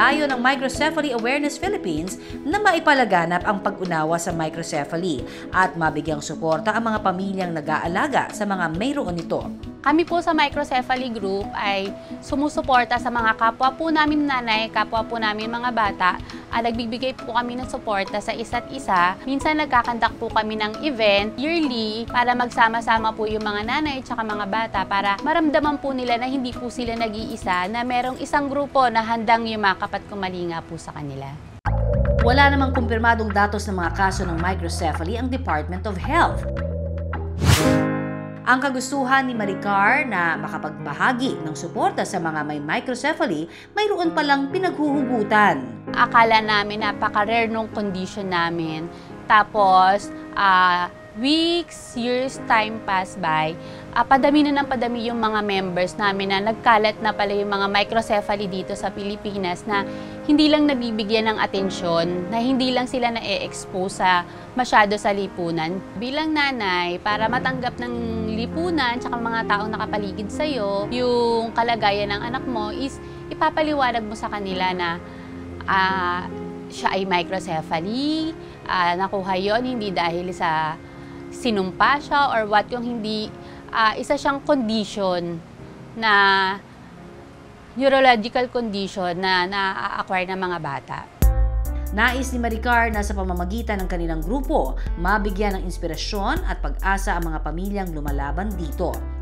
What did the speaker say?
Layo ng Microcephaly Awareness Philippines na maipalaganap ang pag-unawa sa microcephaly at mabigyang suporta ang mga pamilyang nag-aalaga sa mga mayroon nito. Kami po sa Microcephaly Group ay sumusuporta sa mga kapwa po namin nanay, kapwa po namin mga bata. Nagbibigay po kami ng suporta sa isa't isa. Minsan nagkakandak po kami ng event yearly para magsama-sama po yung mga nanay at mga bata para maramdaman po nila na hindi po sila nag-iisa, na merong isang grupo na handang yumakap at kumalinga po sa kanila. Wala namang kumpirmadong datos ng mga kaso ng microcephaly ang Department of Health. Ang kagustuhan ni Maricar na makapagbahagi ng suporta sa mga may microcephaly, mayroon palang pinaghuhugutan. Akala namin napaka-rare nung condition namin. Tapos, weeks, years, time pass by, padami na ng padami yung mga members namin na nagkalat na pala yung mga microcephaly dito sa Pilipinas na hindi lang nabibigyan ng atensyon, na hindi lang sila na-expose masyado sa lipunan. Bilang nanay, para matanggap ng lipunan tsaka mga taong nakapaligid sa'yo, yung kalagayan ng anak mo is ipapaliwanag mo sa kanila na siya ay microcephaly, nakuha yon hindi dahil sa sinumpa siya or what, yung hindi, isa siyang condition na neurological condition na na-acquire ng mga bata. Nais ni Maricar na sa pamamagitan ng kanilang grupo, mabigyan ng inspirasyon at pag-asa ang mga pamilyang lumalaban dito.